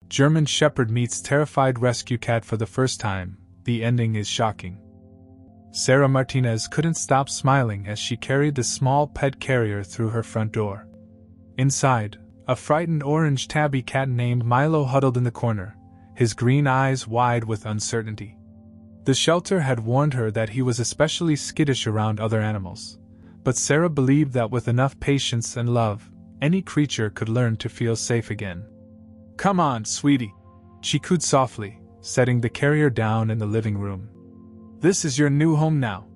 German Shepherd meets terrified rescue cat for the first time. The ending is shocking. Sarah Martinez couldn't stop smiling as she carried the small pet carrier through her front door. Inside, a frightened orange tabby cat named Milo huddled in the corner, his green eyes wide with uncertainty. The shelter had warned her that he was especially skittish around other animals, but Sarah believed that with enough patience and love, any creature could learn to feel safe again. "Come on, sweetie," she cooed softly, setting the carrier down in the living room. "This is your new home now.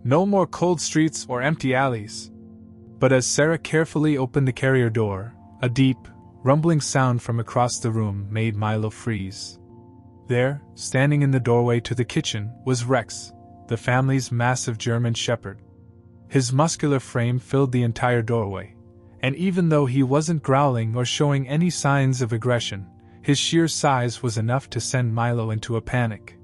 No more cold streets or empty alleys." But as Sarah carefully opened the carrier door, a deep, rumbling sound from across the room made Milo freeze. There, standing in the doorway to the kitchen, was Rex, the family's massive German Shepherd. His muscular frame filled the entire doorway, and even though he wasn't growling or showing any signs of aggression, his sheer size was enough to send Milo into a panic.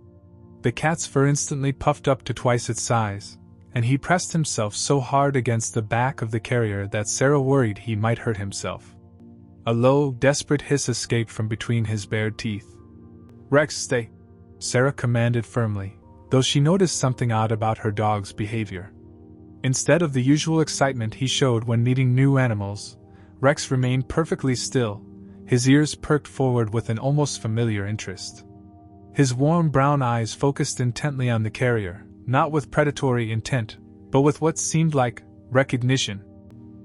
The cat's fur instantly puffed up to twice its size, and he pressed himself so hard against the back of the carrier that Sarah worried he might hurt himself. A low, desperate hiss escaped from between his bared teeth. "Rex, stay," Sarah commanded firmly, though she noticed something odd about her dog's behavior. Instead of the usual excitement he showed when meeting new animals, Rex remained perfectly still, his ears perked forward with an almost familiar interest. His warm brown eyes focused intently on the carrier, not with predatory intent, but with what seemed like recognition.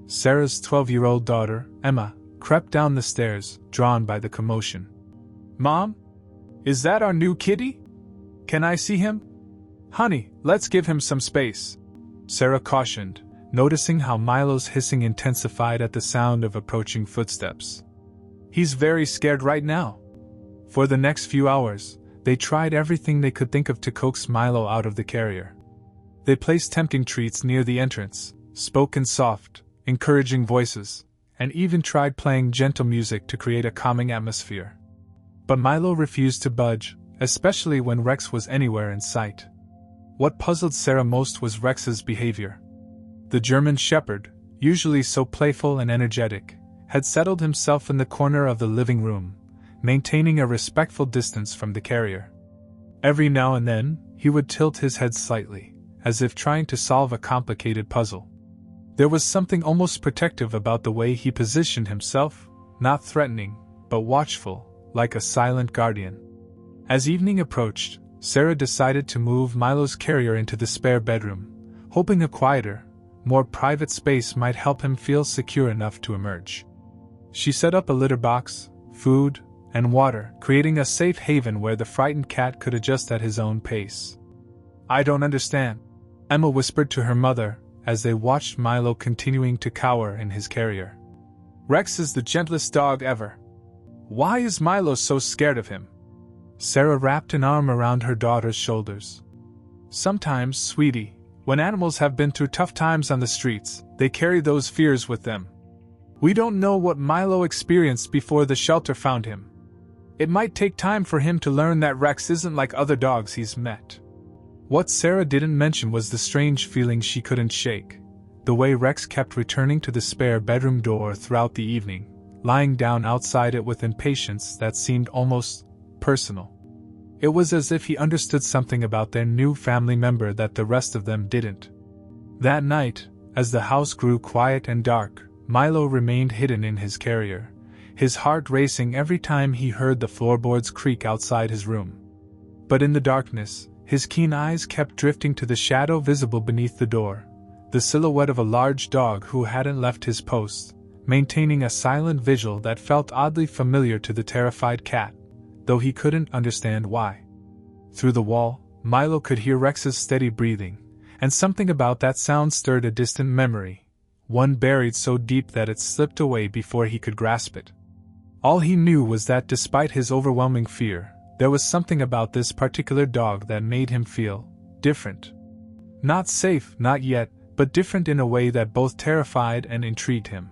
Sarah's 12-year-old daughter, Emma, crept down the stairs, drawn by the commotion. "Mom? Is that our new kitty? Can I see him?" "Honey, let's give him some space," Sarah cautioned, noticing how Milo's hissing intensified at the sound of approaching footsteps. "He's very scared right now." For the next few hours, they tried everything they could think of to coax Milo out of the carrier. They placed tempting treats near the entrance, spoke in soft, encouraging voices, and even tried playing gentle music to create a calming atmosphere. But Milo refused to budge, especially when Rex was anywhere in sight. What puzzled Sarah most was Rex's behavior. The German Shepherd, usually so playful and energetic, had settled himself in the corner of the living room, maintaining a respectful distance from the carrier. Every now and then, he would tilt his head slightly, as if trying to solve a complicated puzzle. There was something almost protective about the way he positioned himself, not threatening, but watchful, like a silent guardian. As evening approached, Sarah decided to move Milo's carrier into the spare bedroom, hoping a quieter, more private space might help him feel secure enough to emerge. She set up a litter box, food, and water, creating a safe haven where the frightened cat could adjust at his own pace. "I don't understand," Emma whispered to her mother as they watched Milo continuing to cower in his carrier. "Rex is the gentlest dog ever. Why is Milo so scared of him?" Sarah wrapped an arm around her daughter's shoulders. "Sometimes, sweetie, when animals have been through tough times on the streets, they carry those fears with them. We don't know what Milo experienced before the shelter found him. It might take time for him to learn that Rex isn't like other dogs he's met." What Sarah didn't mention was the strange feeling she couldn't shake, the way Rex kept returning to the spare bedroom door throughout the evening, lying down outside it with impatience that seemed almost personal. It was as if he understood something about their new family member that the rest of them didn't. That night, as the house grew quiet and dark, Milo remained hidden in his carrier, his heart racing every time he heard the floorboards creak outside his room. But in the darkness, his keen eyes kept drifting to the shadow visible beneath the door, the silhouette of a large dog who hadn't left his post, maintaining a silent vigil that felt oddly familiar to the terrified cat, though he couldn't understand why. Through the wall, Milo could hear Rex's steady breathing, and something about that sound stirred a distant memory, one buried so deep that it slipped away before he could grasp it. All he knew was that despite his overwhelming fear, there was something about this particular dog that made him feel different. Not safe, not yet, but different in a way that both terrified and intrigued him.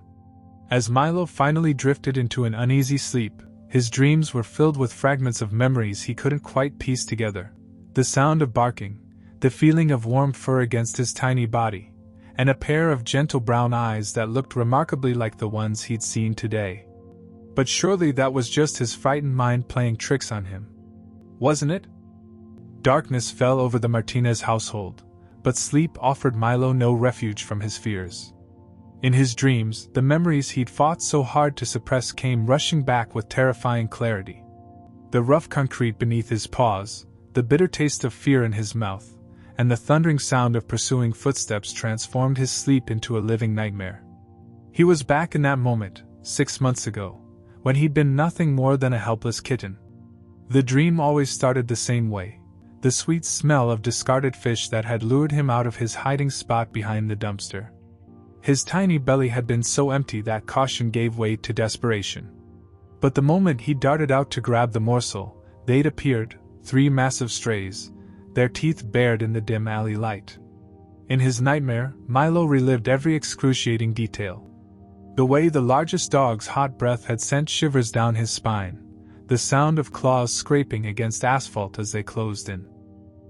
As Milo finally drifted into an uneasy sleep, his dreams were filled with fragments of memories he couldn't quite piece together. The sound of barking, the feeling of warm fur against his tiny body, and a pair of gentle brown eyes that looked remarkably like the ones he'd seen today. But surely that was just his frightened mind playing tricks on him. Wasn't it? Darkness fell over the Martinez household, but sleep offered Milo no refuge from his fears. In his dreams, the memories he'd fought so hard to suppress came rushing back with terrifying clarity. The rough concrete beneath his paws, the bitter taste of fear in his mouth, and the thundering sound of pursuing footsteps transformed his sleep into a living nightmare. He was back in that moment, 6 months ago, when he'd been nothing more than a helpless kitten. The dream always started the same way, the sweet smell of discarded fish that had lured him out of his hiding spot behind the dumpster. His tiny belly had been so empty that caution gave way to desperation. But the moment he darted out to grab the morsel, they'd appeared, 3 massive strays, their teeth bared in the dim alley light. In his nightmare, Milo relived every excruciating detail. The way the largest dog's hot breath had sent shivers down his spine, the sound of claws scraping against asphalt as they closed in.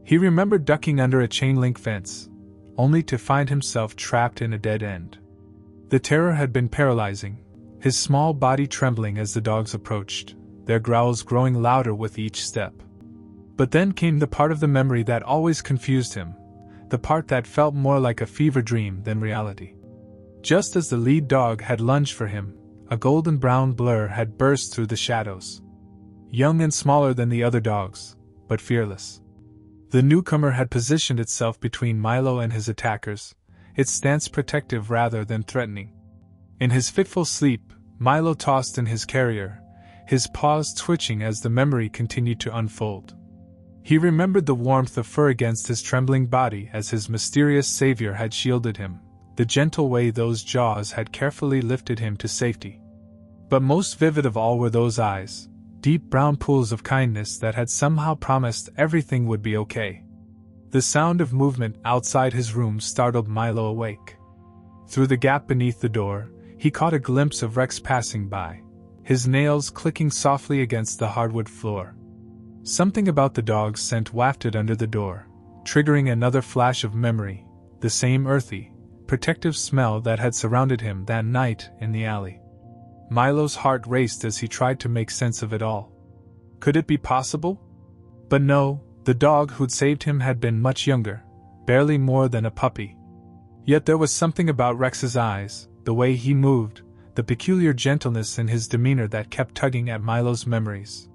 He remembered ducking under a chain-link fence, only to find himself trapped in a dead end. The terror had been paralyzing, his small body trembling as the dogs approached, their growls growing louder with each step. But then came the part of the memory that always confused him, the part that felt more like a fever dream than reality. Just as the lead dog had lunged for him, a golden-brown blur had burst through the shadows. Young and smaller than the other dogs, but fearless. The newcomer had positioned itself between Milo and his attackers, its stance protective rather than threatening. In his fitful sleep, Milo tossed in his carrier, his paws twitching as the memory continued to unfold. He remembered the warmth of fur against his trembling body as his mysterious savior had shielded him, the gentle way those jaws had carefully lifted him to safety. But most vivid of all were those eyes, deep brown pools of kindness that had somehow promised everything would be okay. The sound of movement outside his room startled Milo awake. Through the gap beneath the door, he caught a glimpse of Rex passing by, his nails clicking softly against the hardwood floor. Something about the dog's scent wafted under the door, triggering another flash of memory, the same earthy, protective smell that had surrounded him that night in the alley. Milo's heart raced as he tried to make sense of it all. Could it be possible? But no, the dog who'd saved him had been much younger, barely more than a puppy. Yet there was something about Rex's eyes, the way he moved, the peculiar gentleness in his demeanor that kept tugging at Milo's memories.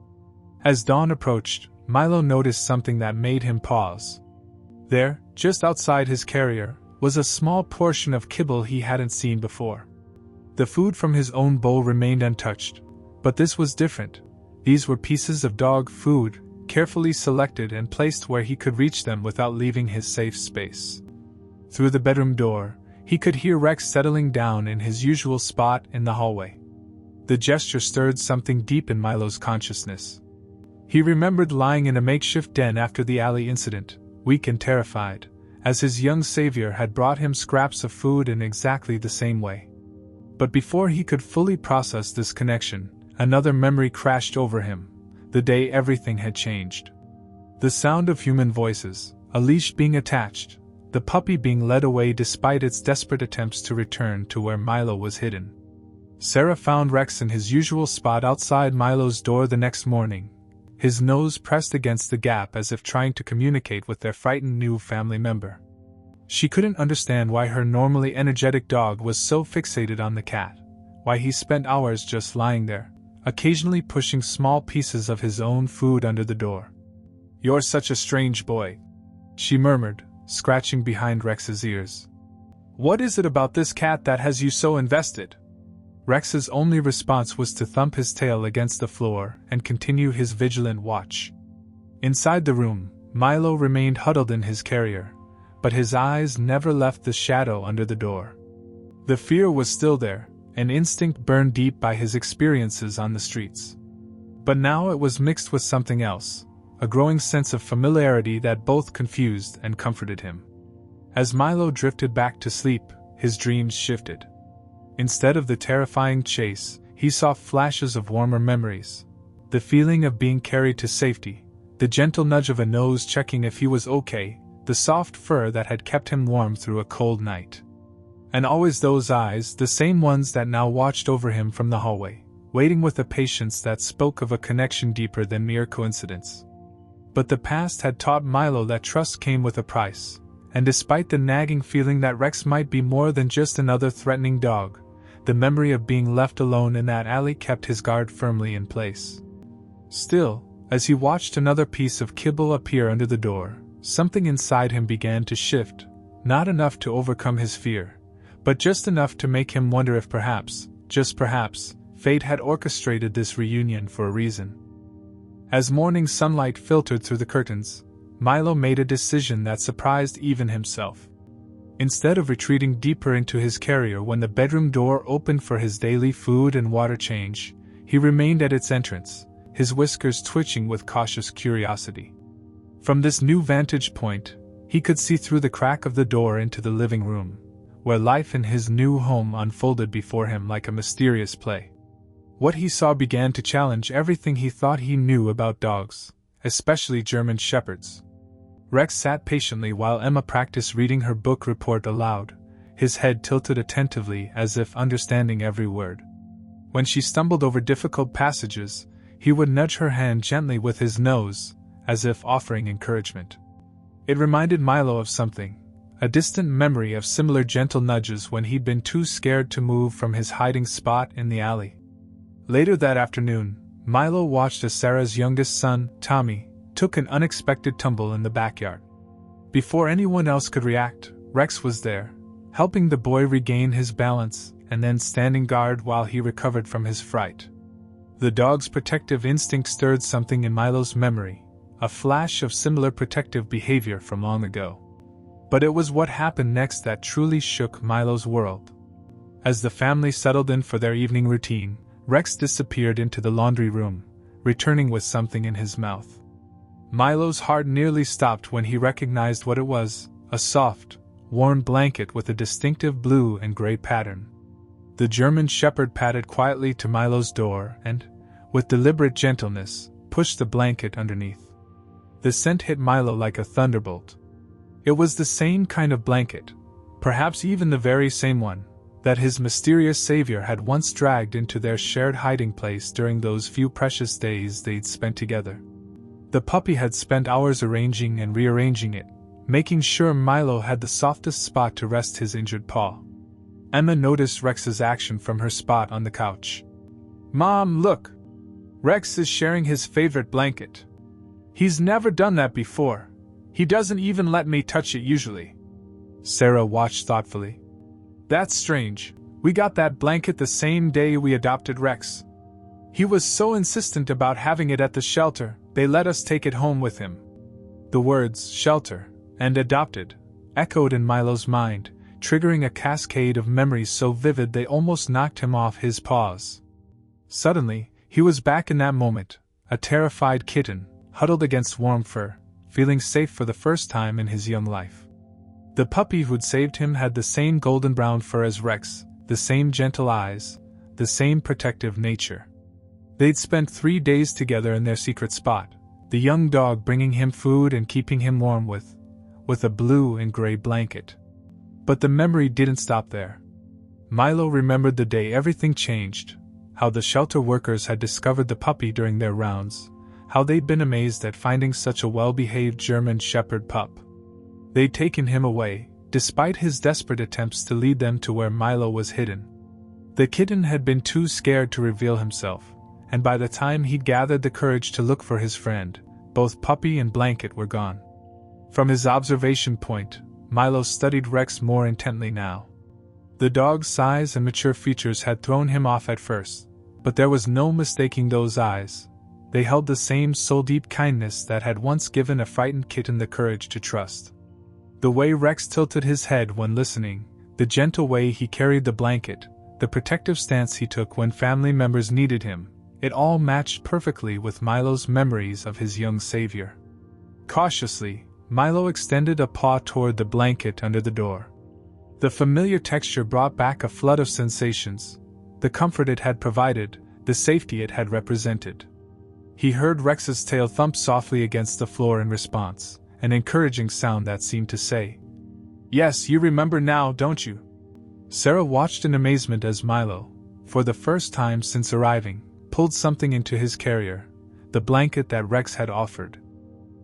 As dawn approached, Milo noticed something that made him pause. There, just outside his carrier, was a small portion of kibble he hadn't seen before. The food from his own bowl remained untouched, but this was different. These were pieces of dog food, carefully selected and placed where he could reach them without leaving his safe space. Through the bedroom door, he could hear Rex settling down in his usual spot in the hallway. The gesture stirred something deep in Milo's consciousness. He remembered lying in a makeshift den after the alley incident, weak and terrified, as his young savior had brought him scraps of food in exactly the same way. But before he could fully process this connection, another memory crashed over him, the day everything had changed. The sound of human voices, a leash being attached, the puppy being led away despite its desperate attempts to return to where Milo was hidden. Sarah found Rex in his usual spot outside Milo's door the next morning, his nose pressed against the gap as if trying to communicate with their frightened new family member. She couldn't understand why her normally energetic dog was so fixated on the cat, why he spent hours just lying there, occasionally pushing small pieces of his own food under the door. "You're such a strange boy," she murmured, scratching behind Rex's ears. "What is it about this cat that has you so invested?" Rex's only response was to thump his tail against the floor and continue his vigilant watch. Inside the room, Milo remained huddled in his carrier, but his eyes never left the shadow under the door. The fear was still there, an instinct burned deep by his experiences on the streets. But now it was mixed with something else, a growing sense of familiarity that both confused and comforted him. As Milo drifted back to sleep, his dreams shifted. Instead of the terrifying chase, he saw flashes of warmer memories. The feeling of being carried to safety, the gentle nudge of a nose checking if he was okay, the soft fur that had kept him warm through a cold night. And always those eyes, the same ones that now watched over him from the hallway, waiting with a patience that spoke of a connection deeper than mere coincidence. But the past had taught Milo that trust came with a price, and despite the nagging feeling that Rex might be more than just another threatening dog, the memory of being left alone in that alley kept his guard firmly in place. Still, as he watched another piece of kibble appear under the door, something inside him began to shift, not enough to overcome his fear, but just enough to make him wonder if perhaps, just perhaps, fate had orchestrated this reunion for a reason. As morning sunlight filtered through the curtains, Milo made a decision that surprised even himself. Instead of retreating deeper into his carrier when the bedroom door opened for his daily food and water change, he remained at its entrance, his whiskers twitching with cautious curiosity. From this new vantage point, he could see through the crack of the door into the living room, where life in his new home unfolded before him like a mysterious play. What he saw began to challenge everything he thought he knew about dogs, especially German shepherds. Rex sat patiently while Emma practiced reading her book report aloud, his head tilted attentively as if understanding every word. When she stumbled over difficult passages, he would nudge her hand gently with his nose, as if offering encouragement. It reminded Milo of something, a distant memory of similar gentle nudges when he'd been too scared to move from his hiding spot in the alley. Later that afternoon, Milo watched as Sarah's youngest son, Tommy, took an unexpected tumble in the backyard. Before anyone else could react, Rex was there, helping the boy regain his balance and then standing guard while he recovered from his fright. The dog's protective instinct stirred something in Milo's memory, a flash of similar protective behavior from long ago. But it was what happened next that truly shook Milo's world. As the family settled in for their evening routine, Rex disappeared into the laundry room, returning with something in his mouth. Milo's heart nearly stopped when he recognized what it was, a soft, warm blanket with a distinctive blue and gray pattern. The German shepherd padded quietly to Milo's door and, with deliberate gentleness, pushed the blanket underneath. The scent hit Milo like a thunderbolt. It was the same kind of blanket, perhaps even the very same one, that his mysterious savior had once dragged into their shared hiding place during those few precious days they'd spent together. The puppy had spent hours arranging and rearranging it, making sure Milo had the softest spot to rest his injured paw. Emma noticed Rex's action from her spot on the couch. "Mom, look! Rex is sharing his favorite blanket. He's never done that before. He doesn't even let me touch it usually." Sarah watched thoughtfully. "That's strange. We got that blanket the same day we adopted Rex. He was so insistent about having it at the shelter, they let us take it home with him." The words, shelter, and adopted, echoed in Milo's mind, triggering a cascade of memories so vivid they almost knocked him off his paws. Suddenly, he was back in that moment, a terrified kitten, huddled against warm fur, feeling safe for the first time in his young life. The puppy who'd saved him had the same golden brown fur as Rex, the same gentle eyes, the same protective nature. They'd spent 3 days together in their secret spot, the young dog bringing him food and keeping him warm with a blue and gray blanket. But the memory didn't stop there. Milo remembered the day everything changed, how the shelter workers had discovered the puppy during their rounds, how they'd been amazed at finding such a well-behaved German shepherd pup. They'd taken him away, despite his desperate attempts to lead them to where Milo was hidden. The kitten had been too scared to reveal himself, and by the time he'd gathered the courage to look for his friend, both puppy and blanket were gone. From his observation point, Milo studied Rex more intently now. The dog's size and mature features had thrown him off at first, but there was no mistaking those eyes. They held the same soul-deep kindness that had once given a frightened kitten the courage to trust. The way Rex tilted his head when listening, the gentle way he carried the blanket, the protective stance he took when family members needed him, it all matched perfectly with Milo's memories of his young savior. Cautiously, Milo extended a paw toward the blanket under the door. The familiar texture brought back a flood of sensations, the comfort it had provided, the safety it had represented. He heard Rex's tail thump softly against the floor in response, an encouraging sound that seemed to say, "Yes, you remember now, don't you?" Sarah watched in amazement as Milo, for the first time since arriving, pulled something into his carrier, the blanket that Rex had offered.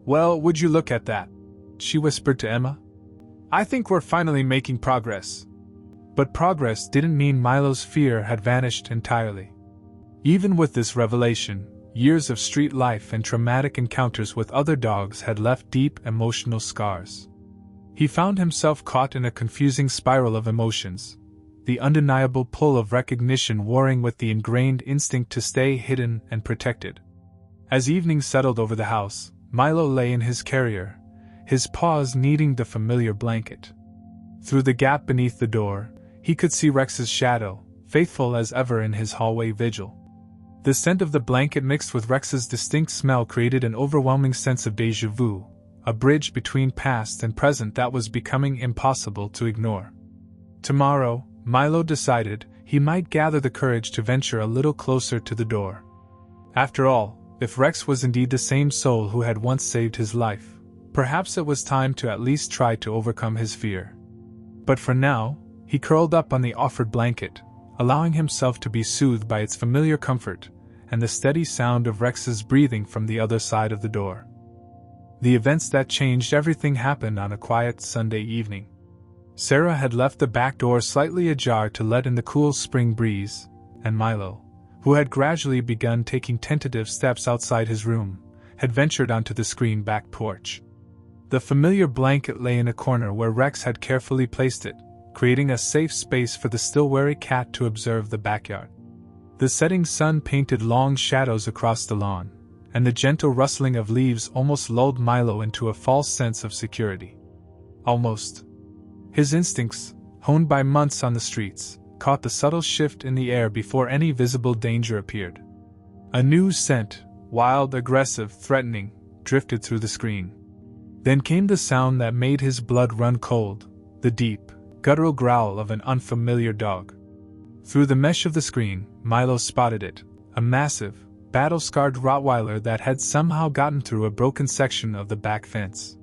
"Well, would you look at that?" she whispered to Emma. "I think we're finally making progress." But progress didn't mean Milo's fear had vanished entirely. Even with this revelation, years of street life and traumatic encounters with other dogs had left deep emotional scars. He found himself caught in a confusing spiral of emotions, the undeniable pull of recognition warring with the ingrained instinct to stay hidden and protected. As evening settled over the house, Milo lay in his carrier, his paws kneading the familiar blanket. Through the gap beneath the door, he could see Rex's shadow, faithful as ever in his hallway vigil. The scent of the blanket mixed with Rex's distinct smell created an overwhelming sense of déjà vu, a bridge between past and present that was becoming impossible to ignore. Tomorrow, Milo decided, he might gather the courage to venture a little closer to the door. After all, if Rex was indeed the same soul who had once saved his life, perhaps it was time to at least try to overcome his fear. But for now, he curled up on the offered blanket, allowing himself to be soothed by its familiar comfort and the steady sound of Rex's breathing from the other side of the door. The events that changed everything happened on a quiet Sunday evening. Sarah had left the back door slightly ajar to let in the cool spring breeze, and Milo, who had gradually begun taking tentative steps outside his room, had ventured onto the screened back porch. The familiar blanket lay in a corner where Rex had carefully placed it, creating a safe space for the still wary cat to observe the backyard. The setting sun painted long shadows across the lawn, and the gentle rustling of leaves almost lulled Milo into a false sense of security. Almost. His instincts, honed by months on the streets, caught the subtle shift in the air before any visible danger appeared. A new scent, wild, aggressive, threatening, drifted through the screen. Then came the sound that made his blood run cold, the deep, guttural growl of an unfamiliar dog. Through the mesh of the screen, Milo spotted it, a massive, battle-scarred Rottweiler that had somehow gotten through a broken section of the back fence.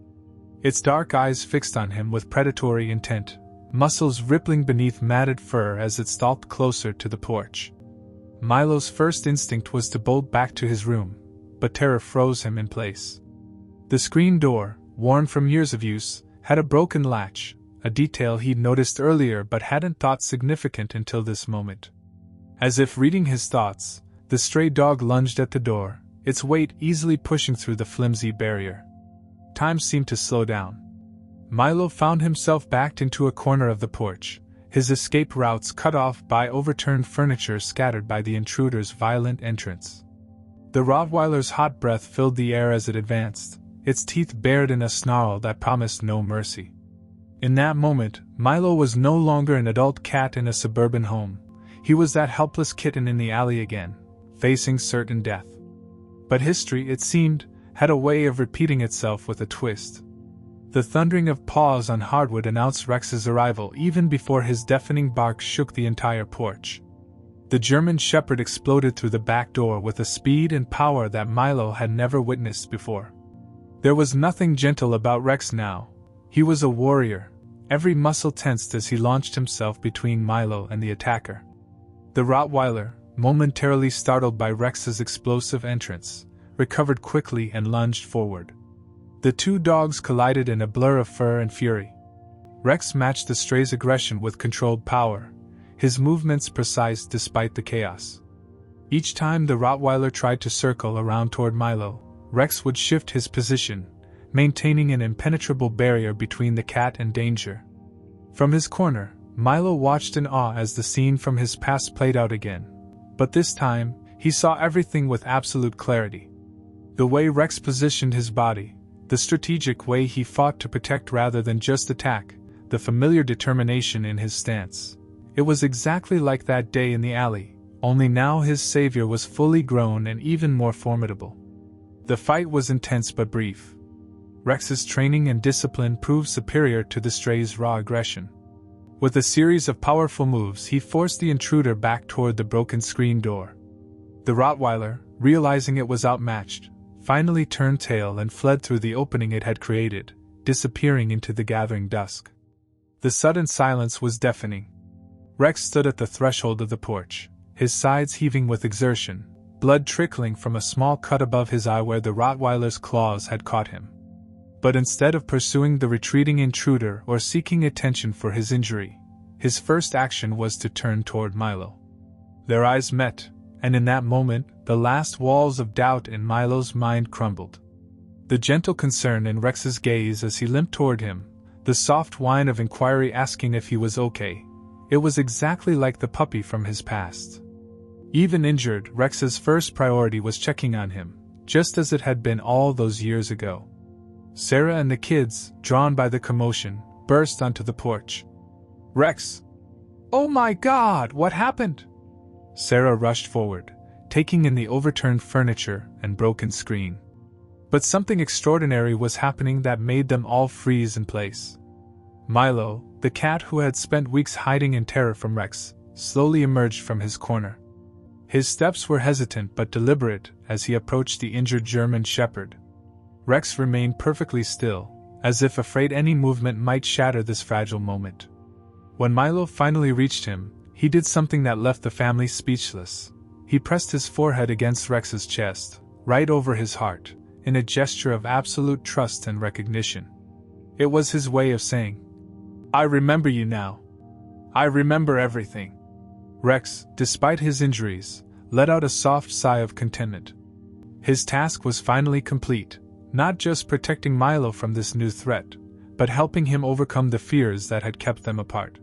Its dark eyes fixed on him with predatory intent, muscles rippling beneath matted fur as it stalked closer to the porch. Milo's first instinct was to bolt back to his room, but terror froze him in place. The screen door, worn from years of use, had a broken latch, a detail he'd noticed earlier but hadn't thought significant until this moment. As if reading his thoughts, the stray dog lunged at the door, its weight easily pushing through the flimsy barrier. Time seemed to slow down. Milo found himself backed into a corner of the porch, his escape routes cut off by overturned furniture scattered by the intruder's violent entrance. The Rottweiler's hot breath filled the air as it advanced, its teeth bared in a snarl that promised no mercy. In that moment, Milo was no longer an adult cat in a suburban home. He was that helpless kitten in the alley again, facing certain death. But history, it seemed, had a way of repeating itself with a twist. The thundering of paws on hardwood announced Rex's arrival even before his deafening bark shook the entire porch. The German Shepherd exploded through the back door with a speed and power that Milo had never witnessed before. There was nothing gentle about Rex now. He was a warrior, every muscle tensed as he launched himself between Milo and the attacker. The Rottweiler, momentarily startled by Rex's explosive entrance, recovered quickly and lunged forward. The two dogs collided in a blur of fur and fury. Rex matched the stray's aggression with controlled power, his movements precise despite the chaos. Each time the Rottweiler tried to circle around toward Milo, Rex would shift his position, maintaining an impenetrable barrier between the cat and danger. From his corner, Milo watched in awe as the scene from his past played out again, but this time, he saw everything with absolute clarity. The way Rex positioned his body, the strategic way he fought to protect rather than just attack, the familiar determination in his stance. It was exactly like that day in the alley, only now his savior was fully grown and even more formidable. The fight was intense but brief. Rex's training and discipline proved superior to the stray's raw aggression. With a series of powerful moves, he forced the intruder back toward the broken screen door. The Rottweiler, realizing it was outmatched, finally turned tail and fled through the opening it had created, disappearing into the gathering dusk. The sudden silence was deafening. Rex stood at the threshold of the porch, his sides heaving with exertion, blood trickling from a small cut above his eye where the Rottweiler's claws had caught him. But instead of pursuing the retreating intruder or seeking attention for his injury, his first action was to turn toward Milo. Their eyes met, and in that moment, the last walls of doubt in Milo's mind crumbled. The gentle concern in Rex's gaze as he limped toward him, the soft whine of inquiry asking if he was okay, it was exactly like the puppy from his past. Even injured, Rex's first priority was checking on him, just as it had been all those years ago. Sarah and the kids, drawn by the commotion, burst onto the porch. "Rex! Oh my God, what happened?" Sarah rushed forward, taking in the overturned furniture and broken screen. But something extraordinary was happening that made them all freeze in place. Milo, the cat who had spent weeks hiding in terror from Rex, slowly emerged from his corner. His steps were hesitant but deliberate as he approached the injured German shepherd. Rex remained perfectly still, as if afraid any movement might shatter this fragile moment. When Milo finally reached him, he did something that left the family speechless. He pressed his forehead against Rex's chest, right over his heart, in a gesture of absolute trust and recognition. It was his way of saying, "I remember you now. I remember everything." Rex, despite his injuries, let out a soft sigh of contentment. His task was finally complete, not just protecting Milo from this new threat, but helping him overcome the fears that had kept them apart.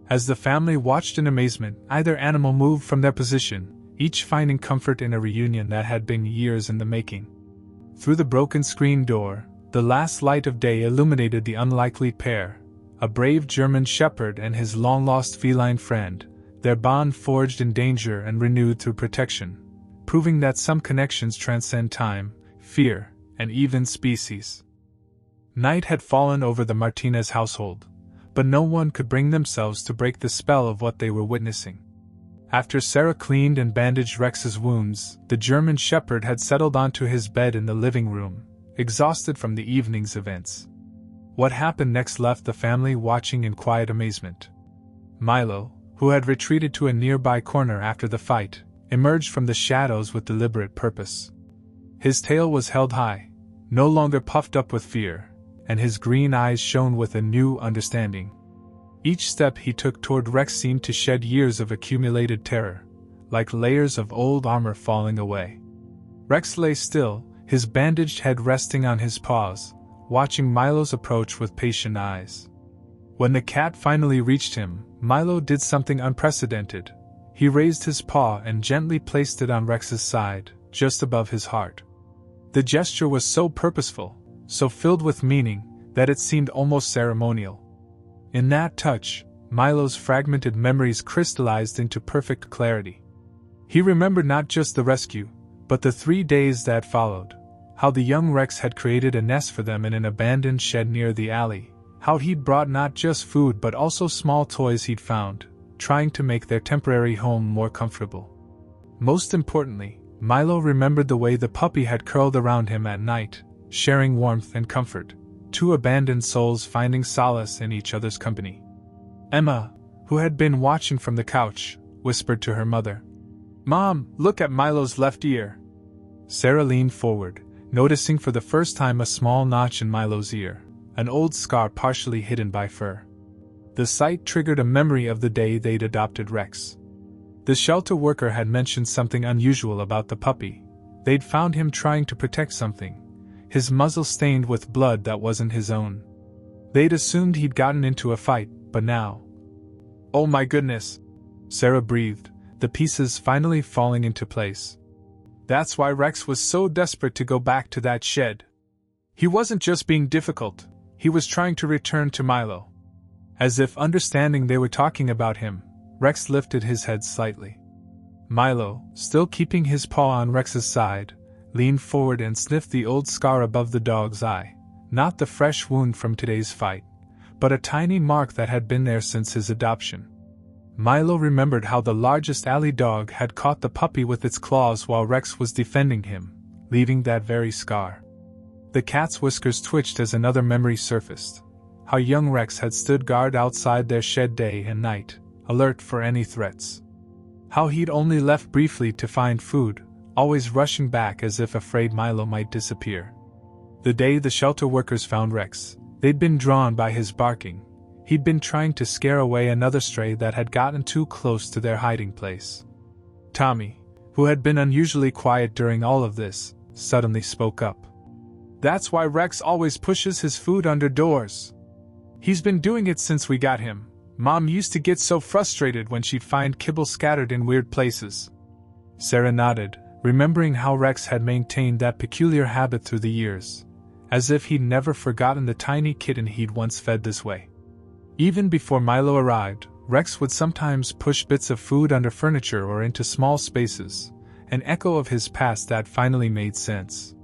As the family watched in amazement, either animal moved from their position, each finding comfort in a reunion that had been years in the making. Through the broken screen door, the last light of day illuminated the unlikely pair, a brave German shepherd and his long-lost feline friend, their bond forged in danger and renewed through protection, proving that some connections transcend time, fear, and even species. Night had fallen over the Martinez household, but no one could bring themselves to break the spell of what they were witnessing. After Sarah cleaned and bandaged Rex's wounds, the German shepherd had settled onto his bed in the living room, exhausted from the evening's events. What happened next left the family watching in quiet amazement. Milo, who had retreated to a nearby corner after the fight, emerged from the shadows with deliberate purpose. His tail was held high, no longer puffed up with fear, and his green eyes shone with a new understanding. Each step he took toward Rex seemed to shed years of accumulated terror, like layers of old armor falling away. Rex lay still, his bandaged head resting on his paws, watching Milo's approach with patient eyes. When the cat finally reached him, Milo did something unprecedented. He raised his paw and gently placed it on Rex's side, just above his heart. The gesture was so purposeful, so filled with meaning, that it seemed almost ceremonial. In that touch, Milo's fragmented memories crystallized into perfect clarity. He remembered not just the rescue, but the 3 days that followed, how the young Rex had created a nest for them in an abandoned shed near the alley, how he'd brought not just food but also small toys he'd found, trying to make their temporary home more comfortable. Most importantly, Milo remembered the way the puppy had curled around him at night, sharing warmth and comfort, two abandoned souls finding solace in each other's company. Emma, who had been watching from the couch, whispered to her mother, "Mom, look at Milo's left ear." Sarah leaned forward, noticing for the first time a small notch in Milo's ear, an old scar partially hidden by fur. The sight triggered a memory of the day they'd adopted Rex. The shelter worker had mentioned something unusual about the puppy. They'd found him trying to protect something, his muzzle stained with blood that wasn't his own. They'd assumed he'd gotten into a fight, but now... "Oh my goodness," Sarah breathed, the pieces finally falling into place. That's why Rex was so desperate to go back to that shed. He wasn't just being difficult, he was trying to return to Milo. As if understanding they were talking about him, Rex lifted his head slightly. Milo, still keeping his paw on Rex's side, leaned forward and sniffed the old scar above the dog's eye, not the fresh wound from today's fight, but a tiny mark that had been there since his adoption. Milo remembered how the largest alley dog had caught the puppy with its claws while Rex was defending him, leaving that very scar. The cat's whiskers twitched as another memory surfaced, how young Rex had stood guard outside their shed day and night, alert for any threats. How he'd only left briefly to find food, always rushing back as if afraid Milo might disappear. The day the shelter workers found Rex, they'd been drawn by his barking. He'd been trying to scare away another stray that had gotten too close to their hiding place. Tommy, who had been unusually quiet during all of this, suddenly spoke up. "That's why Rex always pushes his food under doors. He's been doing it since we got him. Mom used to get so frustrated when she'd find kibble scattered in weird places." Sarah nodded, remembering how Rex had maintained that peculiar habit through the years, as if he'd never forgotten the tiny kitten he'd once fed this way. Even before Milo arrived, Rex would sometimes push bits of food under furniture or into small spaces, an echo of his past that finally made sense.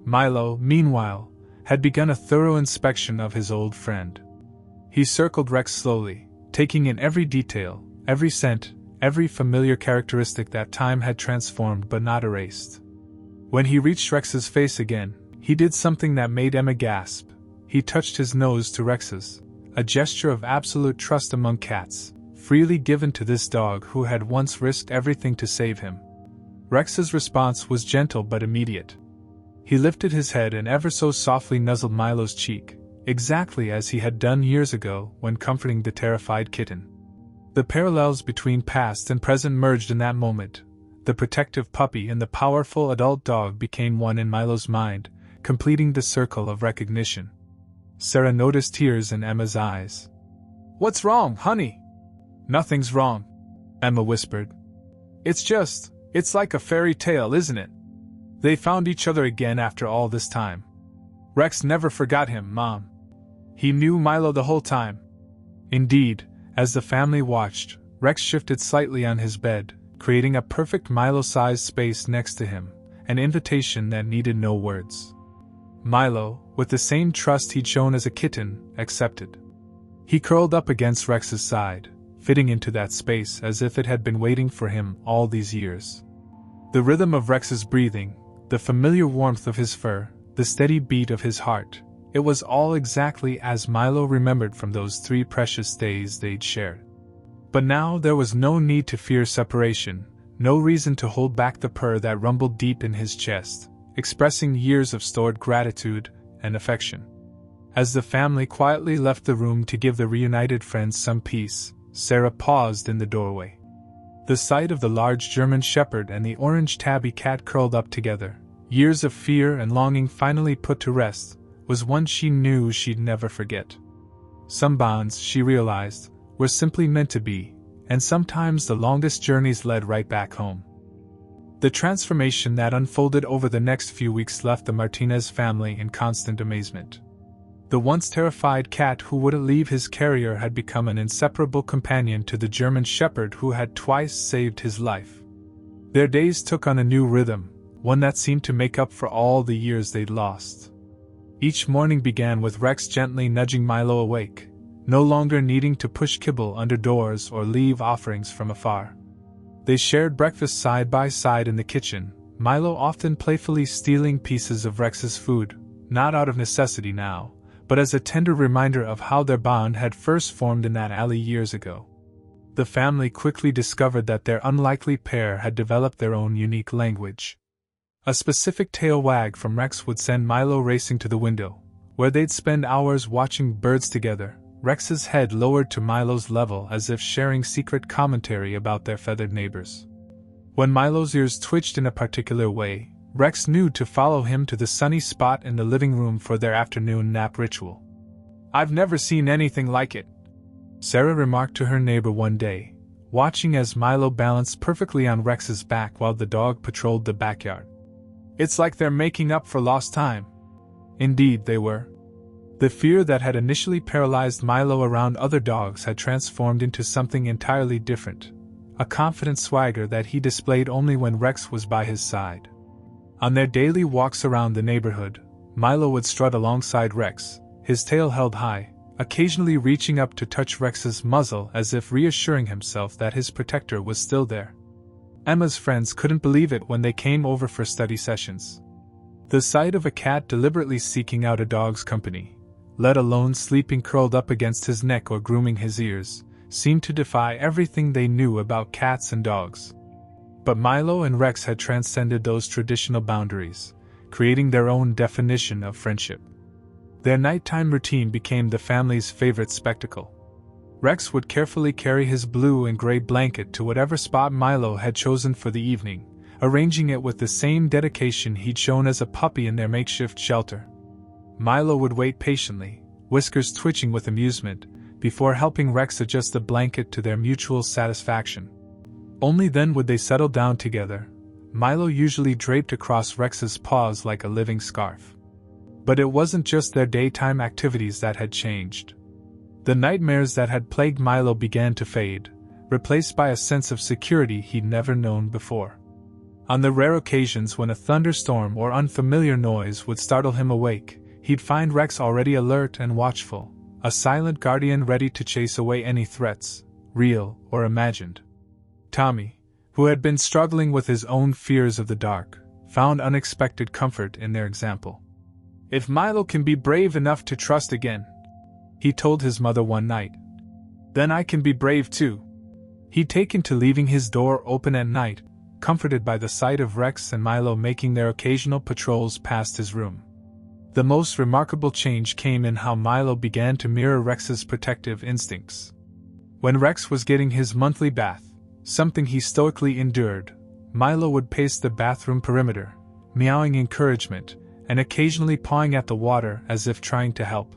Milo, meanwhile, had begun a thorough inspection of his old friend. He circled Rex slowly, taking in every detail, every scent, every familiar characteristic that time had transformed but not erased. When he reached Rex's face again, he did something that made Emma gasp. He touched his nose to Rex's, a gesture of absolute trust among cats, freely given to this dog who had once risked everything to save him. Rex's response was gentle but immediate. He lifted his head and ever so softly nuzzled Milo's cheek, exactly as he had done years ago when comforting the terrified kitten. The parallels between past and present merged in that moment. The protective puppy and the powerful adult dog became one in Milo's mind, completing the circle of recognition. Sarah noticed tears in Emma's eyes. "What's wrong, honey?" "Nothing's wrong," Emma whispered. It's like a fairy tale, isn't it? They found each other again after all this time. Rex never forgot him, Mom. He knew Milo the whole time." Indeed, as the family watched, Rex shifted slightly on his bed, creating a perfect Milo-sized space next to him, an invitation that needed no words. Milo, with the same trust he'd shown as a kitten, accepted. He curled up against Rex's side, fitting into that space as if it had been waiting for him all these years. The rhythm of Rex's breathing, the familiar warmth of his fur, the steady beat of his heart, it was all exactly as Milo remembered from those 3 precious days they'd shared. But now there was no need to fear separation, no reason to hold back the purr that rumbled deep in his chest, expressing years of stored gratitude and affection. As the family quietly left the room to give the reunited friends some peace, Sarah paused in the doorway. The sight of the large German Shepherd and the orange tabby cat curled up together, years of fear and longing finally put to rest, was one she knew she'd never forget. Some bonds, she realized, were simply meant to be, and sometimes the longest journeys led right back home. The transformation that unfolded over the next few weeks left the Martinez family in constant amazement. The once terrified cat who wouldn't leave his carrier had become an inseparable companion to the German Shepherd who had twice saved his life. Their days took on a new rhythm, one that seemed to make up for all the years they'd lost. Each morning began with Rex gently nudging Milo awake, no longer needing to push kibble under doors or leave offerings from afar. They shared breakfast side by side in the kitchen, Milo often playfully stealing pieces of Rex's food, not out of necessity now, but as a tender reminder of how their bond had first formed in that alley years ago. The family quickly discovered that their unlikely pair had developed their own unique language. A specific tail wag from Rex would send Milo racing to the window, where they'd spend hours watching birds together, Rex's head lowered to Milo's level as if sharing secret commentary about their feathered neighbors. When Milo's ears twitched in a particular way, Rex knew to follow him to the sunny spot in the living room for their afternoon nap ritual. "I've never seen anything like it," Sarah remarked to her neighbor one day, watching as Milo balanced perfectly on Rex's back while the dog patrolled the backyard. "It's like they're making up for lost time." Indeed, they were. The fear that had initially paralyzed Milo around other dogs had transformed into something entirely different, a confident swagger that he displayed only when Rex was by his side. On their daily walks around the neighborhood, Milo would strut alongside Rex, his tail held high, occasionally reaching up to touch Rex's muzzle as if reassuring himself that his protector was still there. Emma's friends couldn't believe it when they came over for study sessions. The sight of a cat deliberately seeking out a dog's company, let alone sleeping curled up against his neck or grooming his ears, seemed to defy everything they knew about cats and dogs. But Milo and Rex had transcended those traditional boundaries, creating their own definition of friendship. Their nighttime routine became the family's favorite spectacle. Rex would carefully carry his blue and gray blanket to whatever spot Milo had chosen for the evening, arranging it with the same dedication he'd shown as a puppy in their makeshift shelter. Milo would wait patiently, whiskers twitching with amusement, before helping Rex adjust the blanket to their mutual satisfaction. Only then would they settle down together, Milo usually draped across Rex's paws like a living scarf. But it wasn't just their daytime activities that had changed. The nightmares that had plagued Milo began to fade, replaced by a sense of security he'd never known before. On the rare occasions when a thunderstorm or unfamiliar noise would startle him awake, he'd find Rex already alert and watchful, a silent guardian ready to chase away any threats, real or imagined. Tommy, who had been struggling with his own fears of the dark, found unexpected comfort in their example. "If Milo can be brave enough to trust again," he told his mother one night, "then I can be brave too." He'd taken to leaving his door open at night, comforted by the sight of Rex and Milo making their occasional patrols past his room. The most remarkable change came in how Milo began to mirror Rex's protective instincts. When Rex was getting his monthly bath, something he stoically endured, Milo would pace the bathroom perimeter, meowing encouragement, and occasionally pawing at the water as if trying to help.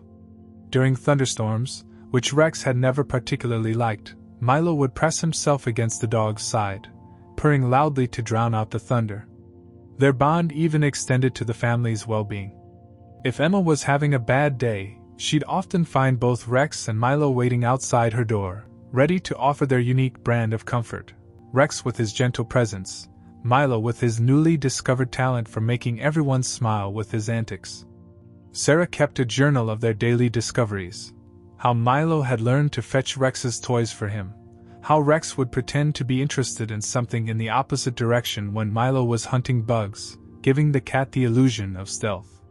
During thunderstorms, which Rex had never particularly liked, Milo would press himself against the dog's side, purring loudly to drown out the thunder. Their bond even extended to the family's well-being. If Emma was having a bad day, she'd often find both Rex and Milo waiting outside her door, ready to offer their unique brand of comfort. Rex with his gentle presence, Milo with his newly discovered talent for making everyone smile with his antics. Sarah kept a journal of their daily discoveries. How Milo had learned to fetch Rex's toys for him. How Rex would pretend to be interested in something in the opposite direction when Milo was hunting bugs, giving the cat the illusion of stealth.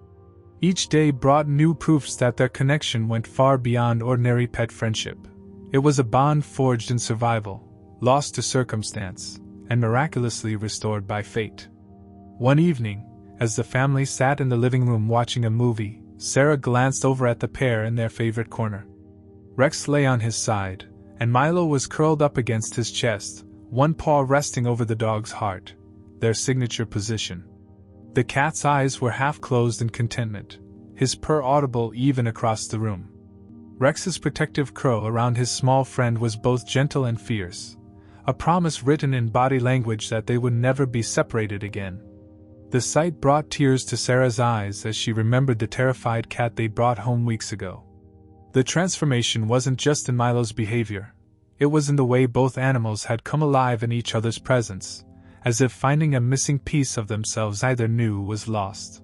Each day brought new proofs that their connection went far beyond ordinary pet friendship. It was a bond forged in survival, lost to circumstance, and miraculously restored by fate. One evening, as the family sat in the living room watching a movie, Sarah glanced over at the pair in their favorite corner. Rex lay on his side, and Milo was curled up against his chest, one paw resting over the dog's heart, their signature position. The cat's eyes were half closed in contentment, his purr audible even across the room. Rex's protective curl around his small friend was both gentle and fierce, a promise written in body language that they would never be separated again. The sight brought tears to Sarah's eyes as she remembered the terrified cat they brought home weeks ago. The transformation wasn't just in Milo's behavior, it was in the way both animals had come alive in each other's presence, as if finding a missing piece of themselves either knew was lost.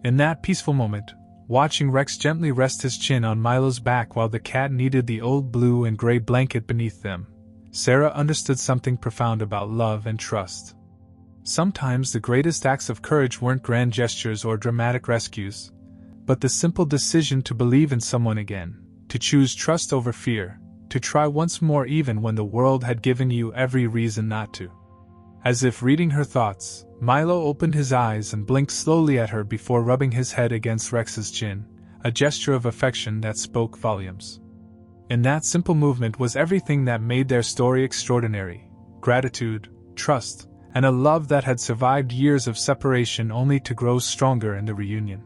In that peaceful moment, watching Rex gently rest his chin on Milo's back while the cat kneaded the old blue and gray blanket beneath them, Sarah understood something profound about love and trust. Sometimes the greatest acts of courage weren't grand gestures or dramatic rescues, but the simple decision to believe in someone again, to choose trust over fear, to try once more even when the world had given you every reason not to. As if reading her thoughts, Milo opened his eyes and blinked slowly at her before rubbing his head against Rex's chin, a gesture of affection that spoke volumes. In that simple movement was everything that made their story extraordinary: gratitude, trust, and a love that had survived years of separation only to grow stronger in the reunion.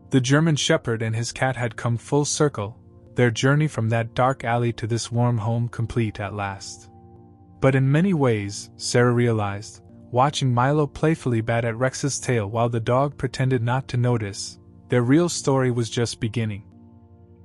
The German Shepherd and his cat had come full circle, their journey from that dark alley to this warm home complete at last. But in many ways, Sarah realized, watching Milo playfully bat at Rex's tail while the dog pretended not to notice, their real story was just beginning.